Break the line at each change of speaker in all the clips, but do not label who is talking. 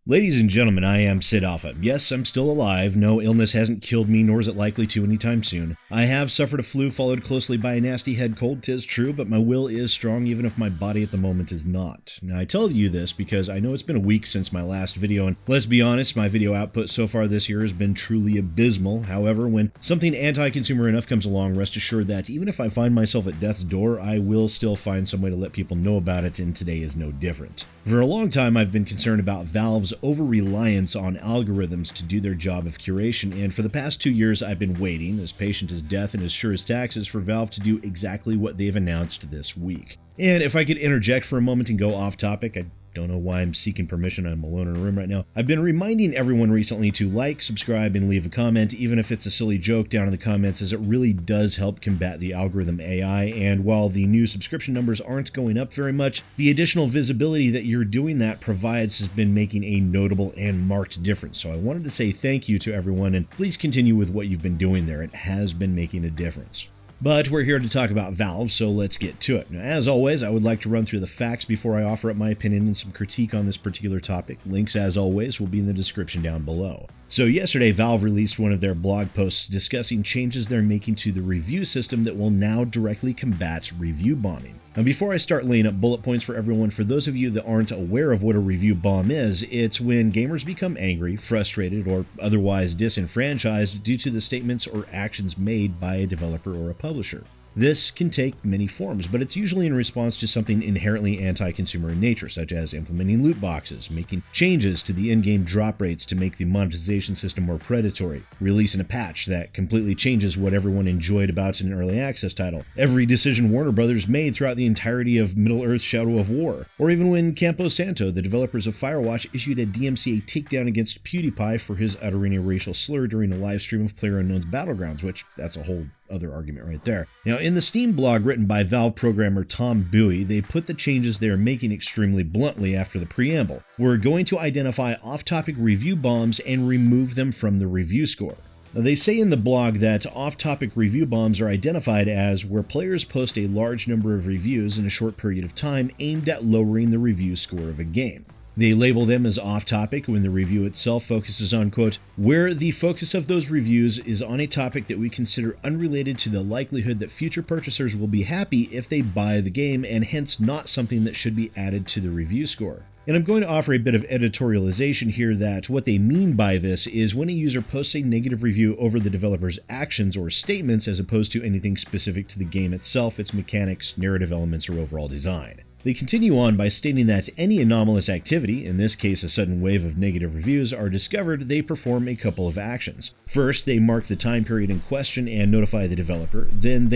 Ladies and gentlemen, I am SidAlpha. Yes, I'm still alive. No illness hasn't killed me, nor is it likely to anytime soon. I have suffered a flu followed closely by a nasty head cold, 'tis true, but my will is strong even if my body at the moment is not. Now, I tell you this because I know it's been a week since my last video, and let's be honest, my video output so far this year has been truly abysmal. However, when something anti-consumer enough comes along, rest assured that even if I find myself at death's door, I will still find some way to let people know about it, and today is no different. For a long time, I've been concerned about Valve's over-reliance on algorithms to do their job of curation, and for the past 2 years I've been waiting, as patient as death and as sure as taxes, for Valve to do exactly what they've announced this week. And if I could interject for a moment and go off topic, I don't know why I'm seeking permission. I'm alone in a room right now. I've been reminding everyone recently to like, subscribe, and leave a comment, even if it's a silly joke down in the comments, as it really does help combat the algorithm AI. And while the new subscription numbers aren't going up very much, the additional visibility that you're doing that provides has been making a notable and marked difference. So I wanted to say thank you to everyone, and please continue with what you've been doing there. It has been making a difference. But we're here to talk about Valve, so let's get to it. Now, as always, I would like to run through the facts before I offer up my opinion and some critique on this particular topic. Links, as always, will be in the description down below. So yesterday, Valve released one of their blog posts discussing changes they're making to the review system that will now directly combat review bombing. Now, before I start laying up bullet points for everyone, for those of you that aren't aware of what a review bomb is, it's when gamers become angry, frustrated, or otherwise disenfranchised due to the statements or actions made by a developer or a publisher. This can take many forms, but it's usually in response to something inherently anti-consumer in nature, such as implementing loot boxes, making changes to the in-game drop rates to make the monetization system more predatory, releasing a patch that completely changes what everyone enjoyed about an early access title, every decision Warner Brothers made throughout the entirety of Middle-earth's Shadow of War, or even when Campo Santo, the developers of Firewatch, issued a DMCA takedown against PewDiePie for his uttering a racial slur during a live stream of PlayerUnknown's Battlegrounds, which that's a whole other argument right there. Now, in the Steam blog written by Valve programmer Tom Bowie, they put the changes they are making extremely bluntly after the preamble. We're going to identify off-topic review bombs and remove them from the review score. Now, they say in the blog that off-topic review bombs are identified as where players post a large number of reviews in a short period of time aimed at lowering the review score of a game. They label them as off-topic when the review itself focuses on, quote, where the focus of those reviews is on a topic that we consider unrelated to the likelihood that future purchasers will be happy if they buy the game, and hence not something that should be added to the review score. And I'm going to offer a bit of editorialization here that what they mean by this is when a user posts a negative review over the developer's actions or statements as opposed to anything specific to the game itself, its mechanics, narrative elements, or overall design. They continue on by stating that any anomalous activity, in this case a sudden wave of negative reviews, are discovered, they perform a couple of actions. First, they mark the time period in question and notify the developer. Then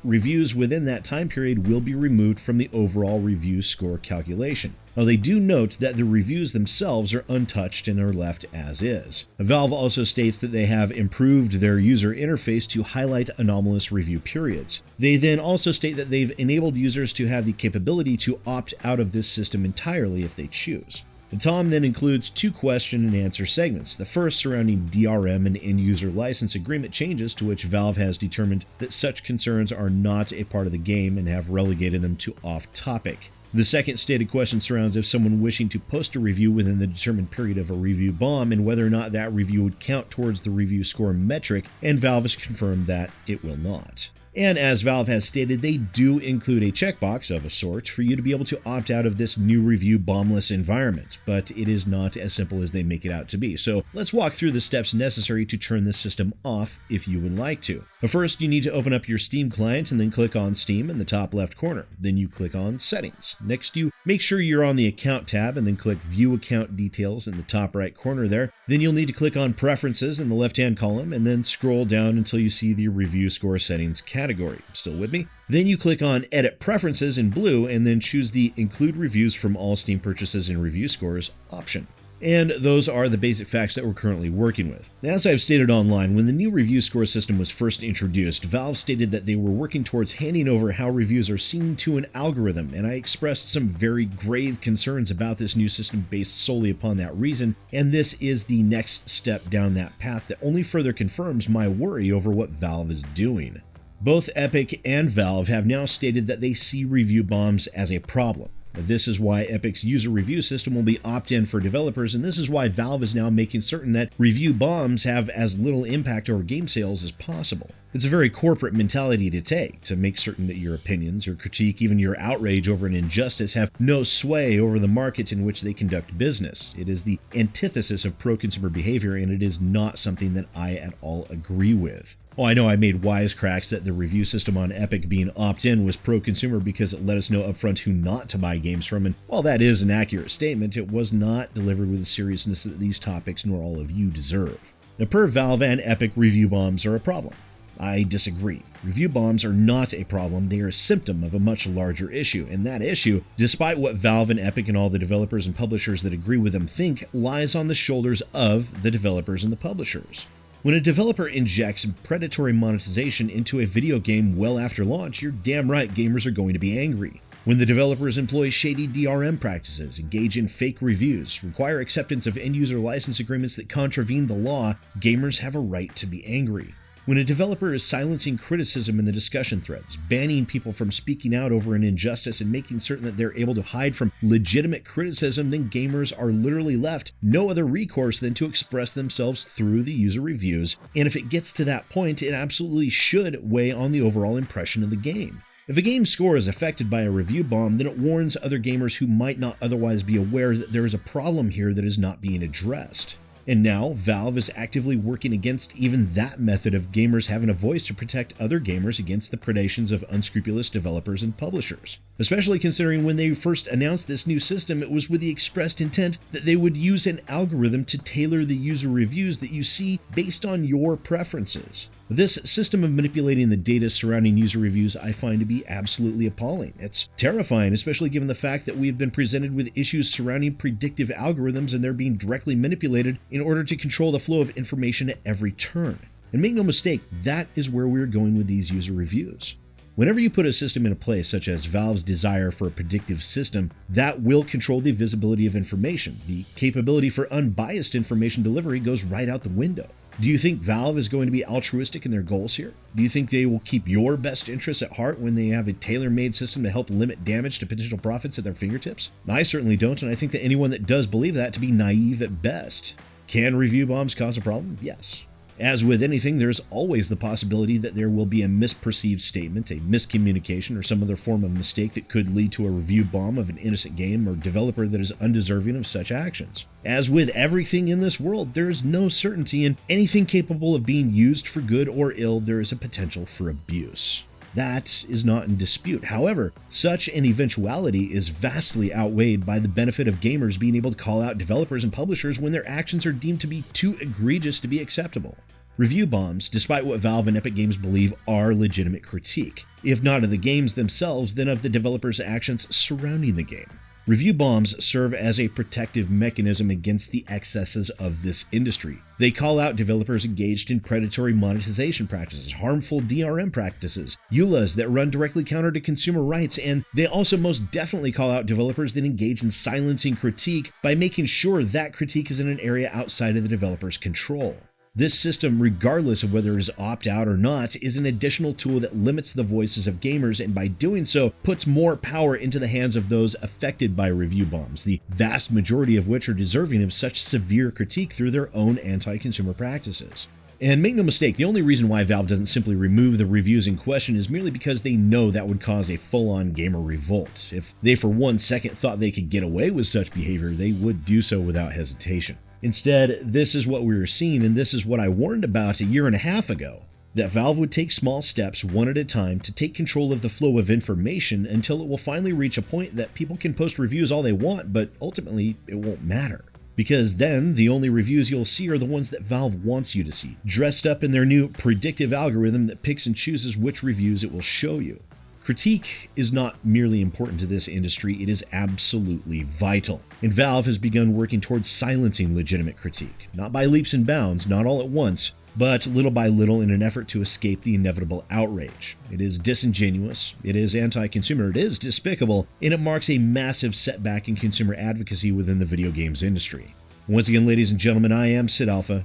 reviews within that time period will be removed from the overall review score calculation. Now, they do note that the reviews themselves are untouched and are left as is. Valve also states that they have improved their user interface to highlight anomalous review periods. They then also state that they've enabled users to have the capability to opt out of this system entirely if they choose. Tom then includes 2 question and answer segments, the first surrounding DRM and end-user license agreement changes to which Valve has determined that such concerns are not a part of the game and have relegated them to off-topic. The second stated question surrounds if someone wishing to post a review within the determined period of a review bomb and whether or not that review would count towards the review score metric, and Valve has confirmed that it will not. And as Valve has stated, they do include a checkbox of a sort for you to be able to opt out of this new review bombless environment, but it is not as simple as they make it out to be. So let's walk through the steps necessary to turn this system off if you would like to. But first, you need to open up your Steam client and then click on Steam in the top left corner. Then you click on Settings. Next, you make sure you're on the Account tab and then click View Account Details in the top right corner there. Then you'll need to click on Preferences in the left-hand column and then scroll down until you see the Review Score Settings category. Still with me? Then you click on Edit Preferences in blue and then choose the Include Reviews from all Steam purchases and review scores option. And those are the basic facts that we're currently working with. As I've stated online, when the new review score system was first introduced, Valve stated that they were working towards handing over how reviews are seen to an algorithm, and I expressed some very grave concerns about this new system based solely upon that reason, and this is the next step down that path that only further confirms my worry over what Valve is doing. Both Epic and Valve have now stated that they see review bombs as a problem. This is why Epic's user review system will be opt-in for developers, and this is why Valve is now making certain that review bombs have as little impact over game sales as possible. It's a very corporate mentality to take, to make certain that your opinions, your critique, even your outrage over an injustice have no sway over the markets in which they conduct business. It is the antithesis of pro-consumer behavior, and it is not something that I at all agree with. Oh, I know I made wisecracks that the review system on Epic being opt-in was pro-consumer because it let us know upfront who not to buy games from, and while that is an accurate statement, it was not delivered with the seriousness that these topics nor all of you deserve. Now, per Valve and Epic, review bombs are a problem. I disagree. Review bombs are not a problem, they are a symptom of a much larger issue, and that issue, despite what Valve and Epic and all the developers and publishers that agree with them think, lies on the shoulders of the developers and the publishers. When a developer injects predatory monetization into a video game well after launch, you're damn right gamers are going to be angry. When the developers employ shady DRM practices, engage in fake reviews, require acceptance of end-user license agreements that contravene the law, gamers have a right to be angry. When a developer is silencing criticism in the discussion threads, banning people from speaking out over an injustice, and making certain that they're able to hide from legitimate criticism, then gamers are literally left no other recourse than to express themselves through the user reviews, and if it gets to that point, it absolutely should weigh on the overall impression of the game. If a game's score is affected by a review bomb, then it warns other gamers who might not otherwise be aware that there is a problem here that is not being addressed. And now, Valve is actively working against even that method of gamers having a voice to protect other gamers against the predations of unscrupulous developers and publishers. Especially considering when they first announced this new system, it was with the expressed intent that they would use an algorithm to tailor the user reviews that you see based on your preferences. This system of manipulating the data surrounding user reviews I find to be absolutely appalling. It's terrifying, especially given the fact that we have been presented with issues surrounding predictive algorithms and they're being directly manipulated in order to control the flow of information at every turn. And make no mistake, that is where we're going with these user reviews. Whenever you put a system into place, such as Valve's desire for a predictive system, that will control the visibility of information. The capability for unbiased information delivery goes right out the window. Do you think Valve is going to be altruistic in their goals here? Do you think they will keep your best interests at heart when they have a tailor-made system to help limit damage to potential profits at their fingertips? I certainly don't, and I think that anyone that does believe that to be naive at best. Can review bombs cause a problem? Yes. As with anything, there's always the possibility that there will be a misperceived statement, a miscommunication, or some other form of mistake that could lead to a review bomb of an innocent game or developer that is undeserving of such actions. As with everything in this world, there is no certainty, and anything capable of being used for good or ill, there is a potential for abuse. That is not in dispute. However, such an eventuality is vastly outweighed by the benefit of gamers being able to call out developers and publishers when their actions are deemed to be too egregious to be acceptable. Review bombs, despite what Valve and Epic Games believe, are legitimate critique, if not of the games themselves, then of the developers' actions surrounding the game. Review bombs serve as a protective mechanism against the excesses of this industry. They call out developers engaged in predatory monetization practices, harmful DRM practices, EULAs that run directly counter to consumer rights, and they also most definitely call out developers that engage in silencing critique by making sure that critique is in an area outside of the developer's control. This system, regardless of whether it is opt-out or not, is an additional tool that limits the voices of gamers and by doing so puts more power into the hands of those affected by review bombs, the vast majority of which are deserving of such severe critique through their own anti-consumer practices. And make no mistake, the only reason why Valve doesn't simply remove the reviews in question is merely because they know that would cause a full-on gamer revolt. If they for 1 second thought they could get away with such behavior, they would do so without hesitation. Instead, this is what we were seeing, and this is what I warned about 1.5 years ago, that Valve would take small steps one at a time to take control of the flow of information until it will finally reach a point that people can post reviews all they want, but ultimately it won't matter. Because then, the only reviews you'll see are the ones that Valve wants you to see, dressed up in their new predictive algorithm that picks and chooses which reviews it will show you. Critique is not merely important to this industry, it is absolutely vital. And Valve has begun working towards silencing legitimate critique, not by leaps and bounds, not all at once, but little by little in an effort to escape the inevitable outrage. It is disingenuous, it is anti-consumer, it is despicable, and it marks a massive setback in consumer advocacy within the video games industry. Once again, ladies and gentlemen, I am SidAlpha,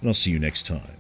and I'll see you next time.